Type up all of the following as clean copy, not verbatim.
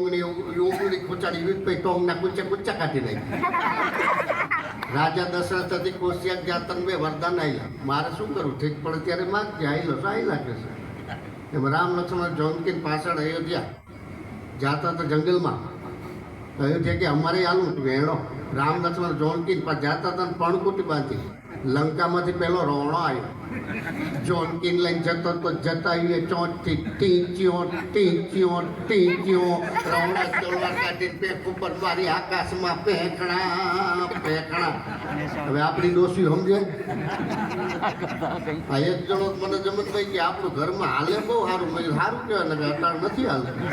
ટોંગની ઉંગળી ખૂંચાડી વિપઈ ટોંગના કુચે કુચા કાઢી નાખી રાજા દશરથ હતી કોશિયા ગયા તન બે વરદાન આયલા મારે શું કરું ઠીક પડે ત્યારે માગજે આયલો તો આયલા કે છે એમ રામ લક્ષ્મણ જોનકી પાછળ અયોધ્યા જાતા હતા જંગલમાં અયોધ્યા કે અમારે આલું વેણો રામ લક્ષ્મણ જોનકી પણ જાતા હતા પણકુટી બાંધી લંકામાંથી પેલો રોણો આવ્યો જોનકીન લઈને જતો તો જતાઈએ ચોંટથી ટીંચ્યો રોણા તલવાર કાઢીને પેક ઉપર મારી આકાશમાં પેખણા હવે આપણી ડોસી સમજે આ એક જણો મને જમતભાઈ કે આપણું ઘરમાં હાલે બહુ સારું મેં સારું કહેવાય ને અટાણ નથી હાલતું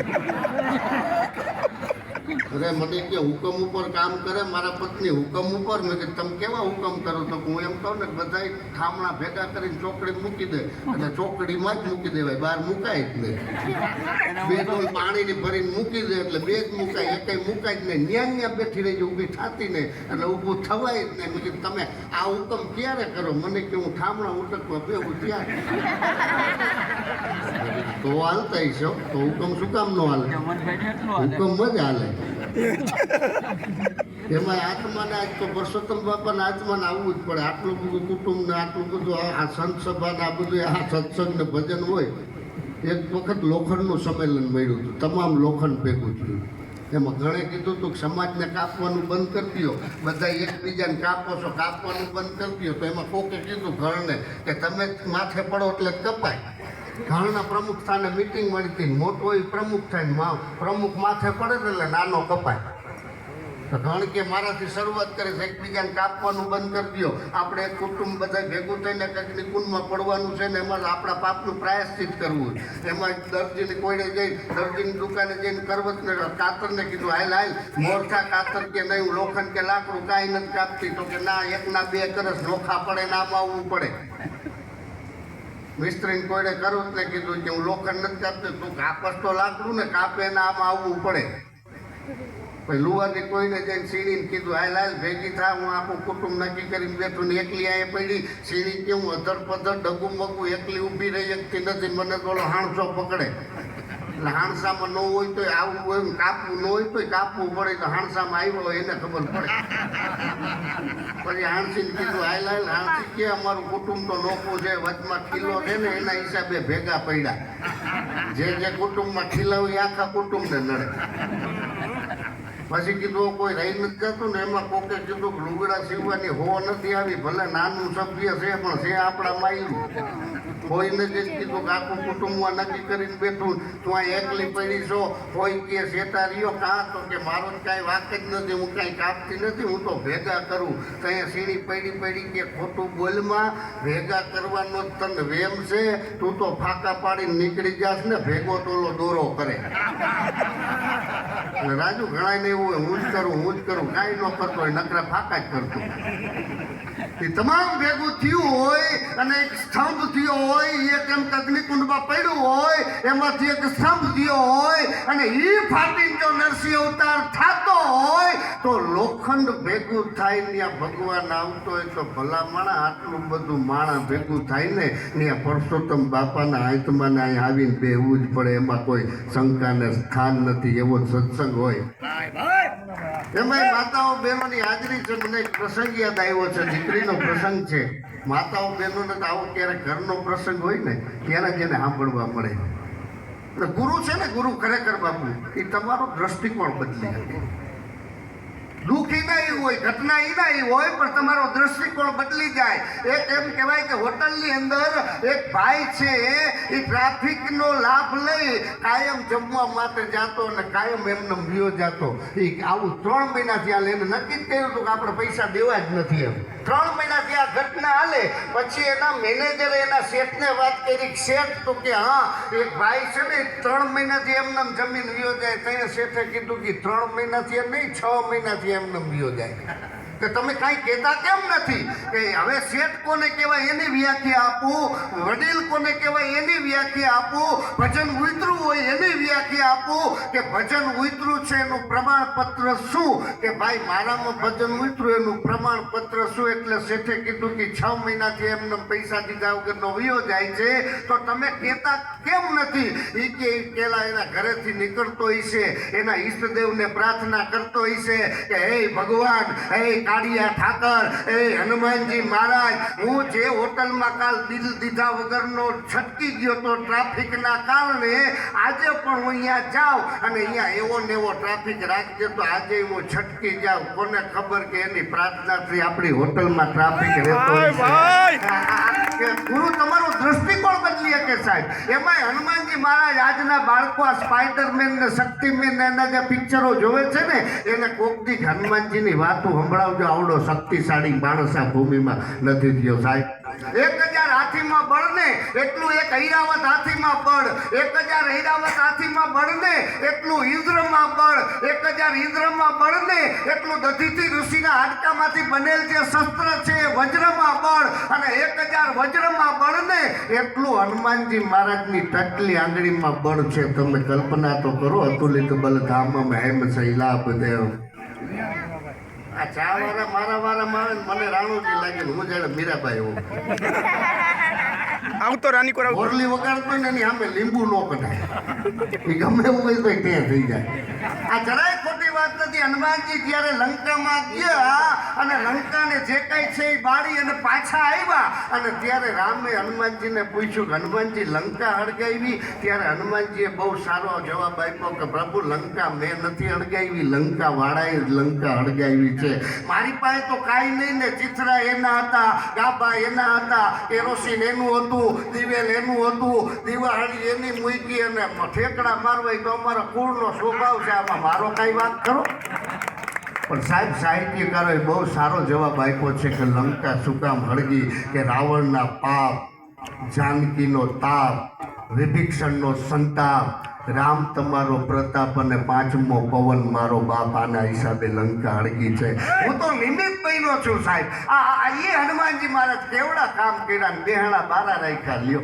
અરે મને કે હુકમ ઉપર કામ કરે મારા પત્ની હુકમ ઉપર મેં કે તમે કેવા હુકમ કરો તો હું એમ કહું ને બધા ઠામણા ભેગા કરીને ચોકડી મૂકી દે એટલે ચોકડીમાં જ મૂકી દેવાય બહાર મુકાય જ નહીં બે ડોલ પાણીની ભરીને મૂકી દે એટલે બે જ મુકાય એકેય મુકાય જ નહીં ન્યા બેઠી રહી ઊભી થતી નહીં એટલે ઊભું થવાય જ નહીં મેં કીધું તમે આ હુકમ ક્યારે કરો મને કે હું ઠામણા ઉટકવા બેવું ત્યારે તો હાલતા છો તો હુકમ શું કામ નો હાલે હુકમ જ હાલે એમાં આત્માને આજ તો પરસોત્તમ બાપાને આત્માને આવવું જ પડે આટલું બધું કુટુંબ ને આટલું બધું આ સંત સભા ને આ બધું આ સત્સંગ ને ભજન હોય એક વખત લોખંડનું સંમેલન મળ્યું હતું તમામ લોખંડ ભેગું થયું એમાં ઘણે કીધું હતું કે સમાજને કાપવાનું બંધ કરી દો બધા એકબીજાને કાપો છો કાપવાનું બંધ કરી દો તો એમાં કોકે કીધું ઘરને કે તમે માથે પડો એટલે કપાય ઘરના પ્રમુખ સ્થાને મિટિંગ મળી હતી મોટો એ પ્રમુખ થાય પ્રમુખ માથે પડે એટલે નાનો કપાય તો ઘણ કે મારાથી શરૂઆત કરે છે એકબીજાને કાપવાનું બંધ કરી દો આપણે એક કુટુંબ બધા ભેગું થઈને કંઈક નિકુંજમાં પડવાનું છે ને એમાં આપણા પાપનું પ્રાયશ્ચિત કરવું એમાં દરજીની કોઈને જઈ દરજીની દુકાને જઈને કરવતને કાતરને કીધું હાલ મોરચા કાતર કે નહીં લોખંડ કે લાકડું કાંઈ નથી કાપતી તો કે ના એકના બે કરસ નોખા પડે નામ આવવું પડે મિસ્ત્રીને કોઈને કરવું ને કીધું કે હું લોખંડ નથી કાપતો તું કાપસ તો લાકડું ને કાપે ને આમાં આવવું પડે પછી લુવાને કોઈને જઈને સીડીને કીધું હાલ ભેગી થા હું આખું કુટુંબ નક્કી કરીને બેઠું ને એકલી અહીંયા પડી સીડી કેવું અધર પધર ડગું મગું એકલી ઊભી રહી શકતી નથી મને બોલો હાણસો પકડે એટલે હાણસામાં ન હોય તો આવવું હોય કાપવું ન હોય તો કાપવું પડે તો હાણસામાં આવ્યો હોય એને ખબર પડે પછી હાણસીને કીધું હાલ હાણસી કે અમારું કુટુંબ તો નોખું છે વચમાં ખીલો છે ને એના હિસાબે ભેગા પડ્યા જે કુટુંબમાં ખીલા હોય આખા કુટુંબને નડે પછી કીધું કોઈ રહી નથી જતું ને એમાં કોકે કીધું કે લુગડા સીવવાની હો નથી આવી ભલે નાનું સભ્ય છે પણ છે આપણા માયલું કોઈને જ કીધું કે આખું કુટુંબમાં નક્કી કરીને બેઠું તું આ એકલી પડી છો કોઈ કે શેતા રહ્યો કાં તો કે મારો જ કાંઈ વાત જ નથી હું કાંઈ કાપતી નથી હું તો ભેગા કરું તો અહીંયા સીડી પડી કે ખોટું બોલમાં ભેગા કરવાનો જ તને વેમ છે તું તો ફાંકા પાડીને નીકળી જાસ ને ભેગો તોલો દોરો કરે રાજુ ઘણા ને એવું હું જ કરું કાંઈ ન કરતો હોય નકરા ફાંકા જ કરતો એ તમામ ભેગું થયું હોય અને એક સ્તંભ થયો હોય એક એમ અગ્નિકુંડમાં પડ્યું હોય એમાંથી એક સ્તંભ થયો હોય અને એ ફાટીને જો નરસિંહ અવતાર થતો હોય તો લોખંડ ભેગું થાય ત્યાં ભગવાન આવતો હોય તો ભલા માણા આટલું બધું માણા ભેગું થાય ને ત્યાં પરસોત્તમ બાપાના આત્માને અહીં આવીને બેહવું જ પડે એમાં કોઈ શંકાને સ્થાન નથી એવો સત્સંગ હોય એમાં માતાઓ બહેનોની હાજરી છે મને એક પ્રસંગ યાદ આવ્યો છે દીકરીનો પ્રસંગ છે માતાઓ બહેનોને તો આવો ક્યારેક ઘરનો પ્રસંગ હોય ને ત્યારે જ એને સાંભળવા મળે એટલે ગુરુ છે ને ગુરુ ખરેખર બાપુ એ તમારો દ્રષ્ટિકોણ બદલી શકે દુઃખ એના એ હોય ઘટના એના એ હોય પણ તમારો દ્રષ્ટિકોણ બદલી જાય એક એમ કહેવાય કે હોટલની અંદર એક ભાઈ છે એ ટ્રાફિકનો લાભ લઈ કાયમ જમવા માટે જાતો અને કાયમ એમને વ્યો જાતો એ આવું 3 મહિના ત્યાં લઈને નક્કી જ કર્યું હતું કે આપણે પૈસા દેવા જ નથી એમ 3 મહિનાથી આ ઘટના હાલે પછી એના મેનેજરે એના શેઠને વાત કરી શેઠ તો કે હા એક ભાઈ છે ને 3 મહિનાથી એમને જમીન વ્યો જાય ત્યાં શેઠે કીધું કે 3 મહિનાથી એમ નહીં 6 મહિનાથી એમને વ્યો જાય કે તમે કાંઈ કહેતા કેમ નથી કે હવે શેઠ કોને કહેવાય એની વ્યાખ્યા આપું, વડીલ કોને કહેવાય એની વ્યાખ્યા આપું, ભજન ઉતરું હોય એની વ્યાખ્યા આપું કે ભજન ઉતરું છે એનું પ્રમાણપત્ર શું, કે ભાઈ મારામાં ભજન ઉતરું એનું પ્રમાણપત્ર શું. એટલે શેઠે કીધું કે 6 મહિનાથી એમને પૈસા દીધા વગરનો વયો જાય છે તો તમે કહેતા કેમ નથી. એ કે પેલા એના ઘરેથી નીકળતો હશે, એના ઈષ્ટદેવને પ્રાર્થના કરતો હશે કે હે ભગવાન, હે કાળિયા ઠાકર, હે હનુમાનજી મહારાજ, હું જે હોટલમાં કાલ દિલ દીધા વગરનો છટકી ગયો તો ટ્રાફિકના કારણે આજે પણ હું અહીંયા જાઉં અને અહીંયા એવો ને એવો ટ્રાફિક રાખજે તો આજે હું છટકી જાઉં. કોને ખબર કે એની પ્રાર્થનાથી આપણી હોટલમાં ટ્રાફિક રહેતો હોય. ગુરુ તમારો દ્રષ્ટિકોણ બદલી શકે સાહેબ. એમાંય હનુમાનજી મહારાજ આજના બાળકો આ સ્પાઈડરમેન ને શક્તિમેન એના જે પિક્ચરો જોવે છે ને એને કોક દી હનુમાનજીની વાતો સંભળાવજો. આવડો શક્તિશાળી માણસ આ ભૂમિમાં નથી થયો સાહેબ. 1000 હાથીમાં બળ ને એટલું એક ઐરાવત હાથીમાં બળ, 1000 ઐરાવત હાથીમાં બળ ને એટલું ઇન્દ્રમાં બળ, 1000 ઇન્દ્રમાં બળ ને એટલું દધીથી ઋષિના હાડકામાંથી બનેલ જે શસ્ત્ર છે વજ્રમાં બળ, અને 1000 વજ્રમાં બળ ને એટલું હનુમાનજી મહારાજની ટકલી આંગળીમાં બળ છે. તમે કલ્પના તો કરો. અતુલિત બલ ધામમ હેમ શૈલાભ દેવ. આ ચા વાળા મારા વાળામાં આવે ને મને રાણુજી લાગે ને હું જાણે મીરાબાઈ હોઉં. આવું તો રાની કોરા મોરલી વગાડતો ને એની સામે લીંબુ ન કઢાય. એ ગમે એવું હોય તો ત્યાં થઈ જાય. આ જરાય ખોટી વાત નથી. હનુમાનજી જ્યારે લંકામાં ગયા અને લંકાને જે કાંઈ છે એ બાળી અને પાછા આવ્યા અને ત્યારે રામે હનુમાનજીને પૂછ્યું કે હનુમાનજી લંકા હળગાવી? ત્યારે હનુમાનજીએ બહુ સારો જવાબ આપ્યો કે પ્રભુ લંકા મેં નથી હળગાવી, લંકા વાળાએ જ લંકા હળગાવી છે. મારી પાસે તો કાંઈ નહીં ને, ચિત્રા એના હતા, ગાબા એના હતા, કેરોસીન એનું હતું, દિવેલ એનું હતું, દિવાળી એની મૂકી અને ઠેકડા મારવા તો અમારા કુળનો સ્વભાવ છે. આમાં મારો કાંઈ વાત કરો. પણ સાહેબ સાહિત્યકારોએ બહુ સારો જવાબ આપ્યો છે કે લંકા શું કામ હળગી, કે રાવણના પાપ, જાનકીનો તાપ, વિભીષણનો સંતાપ, રામ તમારો પ્રતાપ અને 5મો પવન મારો બાપ, આના હિસાબે લંકા હળગી છે. હું તો નિમિત્ત બન્યો છું સાહેબ. એ હનુમાનજી મહારાજ કેવડા કામ કર્યા ને બેહણા બારા રાખ્યા. લ્યો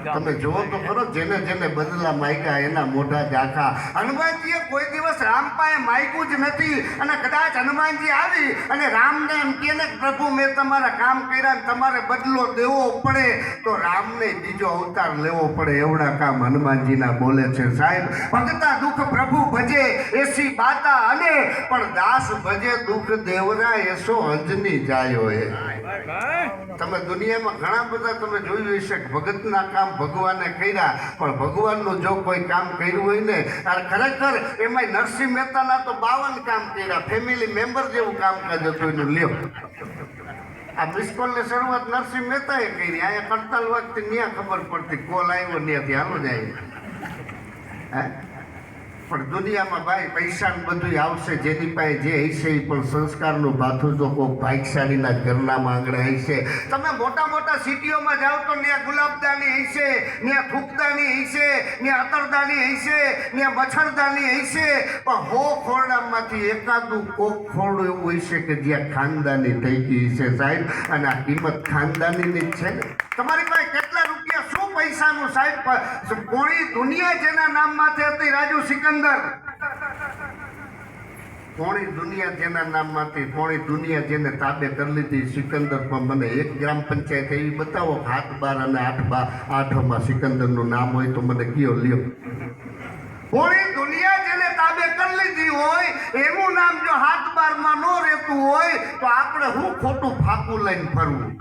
તમે જુઓ તો ખરો, જેને જેને બદલા માગ્યા એના મોઢા ઝાંખા. હનુમાનજીએ કોઈ દિવસ રામ પાસે માગ્યું જ નથી. અને કદાચ હનુમાનજી આવી અને રામને એમ કહે ને પ્રભુ મેં તમારા કામ કર્યા ને તમારે બદલો દેવો પડે તો રામને બીજો અવતાર લેવો પડે. એવડા કામ હનુમાનજીના બોલે છે સાહેબ. ભગતા દુઃખ પ્રભુ ભજે એસી બાતા અને પણ દાસ ભજે દુઃખ દેવરા એસો અંજની જાયો. તમે દુનિયામાં ઘણા બધા તમે જોયું હશે ભગતના કામ ભગવાને કર્યા, પણ ભગવાનનું જો કોઈ કામ કર્યું હોય ને ખરેખર એમાં નરસિંહ મહેતાના તો 52 કામ કર્યા. ફેમિલી મેમ્બર જેવું કામકાજ હતું એનું. લ્યો આ મિસકોલની શરૂઆત નરસિંહ મહેતાએ કરી. અહીંયા કરતાલ વખતે ત્યાં ખબર પડતી કોલ આવ્યો ત્યાંથી હાલો જાય. પણ દુનિયામાં ભાઈ પૈસા બધું આવશે, જેની પાસે જે હશે એ પણ સંસ્કારનું ભાથું તો કોઈ ભાગશાળીના ઘરના આંગણે હશે. તમે મોટા મોટા સિટીઓમાં જાઓ તો ત્યાં ગુલાબદાની હશે, ત્યાં થૂકદાની હશે, ત્યાં અતરદાની હશે, ત્યાં મચ્છરદાની હશે, પણ 100 ખોરડામાંથી એકાદું કોક ખોરડું એવું હશે કે જ્યાં ખાનદાની થઈ ગઈ હશે સાહેબ. અને આ કિંમત ખાનદાનીની જ છે ને. તમારી પાસે કેટલા રૂપિયા શું પૈસાનું સાહેબ? કોણી દુનિયા જેના નામમાંથી હતી રાજુ સિકંદર, કોણી દુનિયા જેના નામમાંથી, કોણી દુનિયા જેને તાબે કરી લીધી સિકંદર. પણ મને એક ગ્રામ પંચાયત એવી બતાવો 7-12 અને 8-8માં સિકંદરનું નામ હોય તો મને કયો. લ્યો કોણી દુનિયા જેને તાબે કરી લીધી હોય એનું નામ જો 7-12માં ન રહેતું હોય તો આપણે હું ખોટું ફાકું લઈને ફરવું.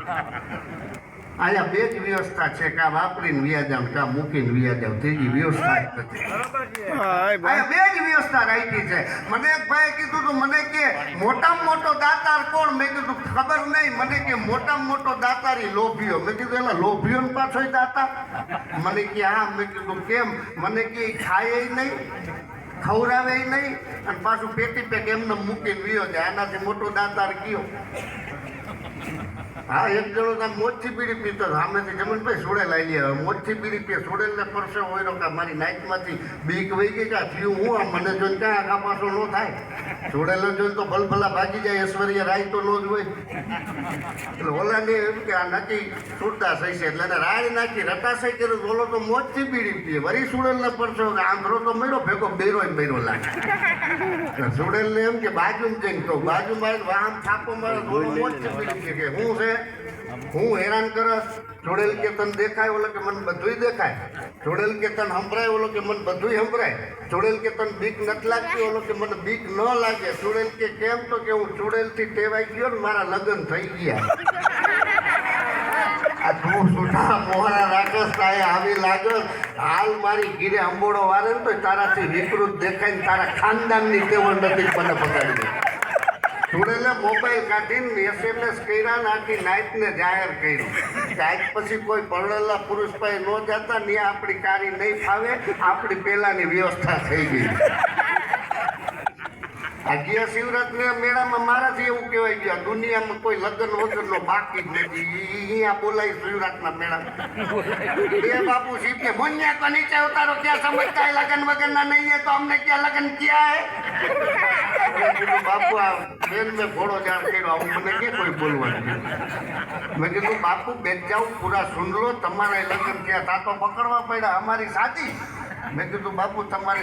અહીંયા બે જ વ્યવસ્થા છે, કાં વાપરીને વ્યાજાવ કાં મૂકીને વ્યાજાવ. ત્રીજી વ્યવસ્થા જ નથી. અહીંયા બે જ વ્યવસ્થા રાખી છે. મને એક ભાઈ કીધું તું, મને કે મોટામાં મોટો દાતાર કોણ? મેં કીધું ખબર નહીં. મને કે મોટામાં મોટો દાતાર ઈ લોભીઓ. મેં કીધું એલા લોભીઓ ને પાછો દાતા? મને કે હા. મેં કીધું કેમ? મને કે ખાય નહીં, ખવડાવે નહીં અને પાછું પેટી પેક એમને મૂકીને વ્યો જાય. આનાથી મોટો દાતાર કયો? હા, એક જણો ત્યાં મોજથી બીડી પીતો સામેથી જમીનભાઈ સોડે લાવી લે. મોજથી બીડી પીએ, સોડેલને પરસે હોય કે મારી નાઇટમાંથી બીક વહી ગઈ કે થયું હું આ મને જોઈને ક્યાં આગા પાછો ન થાય. જોડેલો જોઈને તો ભલભલા ભાગી જાય ઐશ્વર્ય રાય તો નો જ હોય એટલે ઓલાને એમ કે આ નક્કી છૂટતા થઈ છે એટલે એને રાય નાખી રટાશઈ કર્યું ઓલો તો મોજથી બીડી પીએ વરી સુડેલને પડશો કે આંધળો તો મળ્યો ભેગો બેરો લાગે એટલે સુડેલને એમ કે બાજુમાં જઈને કહું બાજુમાં આમ થાપો મારે ઓલો મોજથી બીડી પીએ કે હું છે હું હેરાન કરસ જોડેલ કે તને દેખાય ઓલો કે મને બધુંય દેખાય જોડેલ કે તને સંભળાય ઓલો કે મને બધુંય સંભળાય જોડેલ કે તને બીક નથી લાગતી ઓલો કે મને બીક ન લાગે જોડેલ કે કેમ તો કે હું જોડેલથી ટેવાઈ ગયો ને મારા લગ્ન થઈ ગયા આ તું સુઠા મોહરા રાખસ તાએ આવી લાગસ હાલ મારી ઘીરે અંબોડો વારે ને તો તારાથી વિકૃત દેખાય ને તારા ખાનદાનની તેવડ નથી મને પકડી જોડેલે મોબાઈલ કાઢીને SMS કર્યા ને આખી નાઈટને જાહેર કર્યું કે આજ પછી કોઈ પરણેલા પુરુષ પાસે ન જતા ને આપણી કારી નહીં ફાવે આપણી પહેલાની વ્યવસ્થા થઈ ગઈ આ ગયા શિવરાત્રી મેળામાં મારાથી એવું કહેવાય ગયા દુનિયામાં કોઈ લગ્ન વગરનો બાકી જ નથી અહીંયા બોલાય શિવરાતના મેળામાં એ બાપુ શિવ કે મુન્યા તો નીચે ઉતારો ક્યાં સમજતા લગ્ન વગરના નહીં હે તો અમને ક્યાં લગ્ન ક્યાં હે બાપુ આ બેન મેં ઘોડો જાણ કર્યો આવું મને કે કોઈ બોલવાનું મેં કીધું બાપુ બેઠ જાઉં પૂરા સુન લો તમારા લગ્ન થયા તા તો પકડવા પડ્યા અમારી સાચી મેં કીધું બાપુ તમારે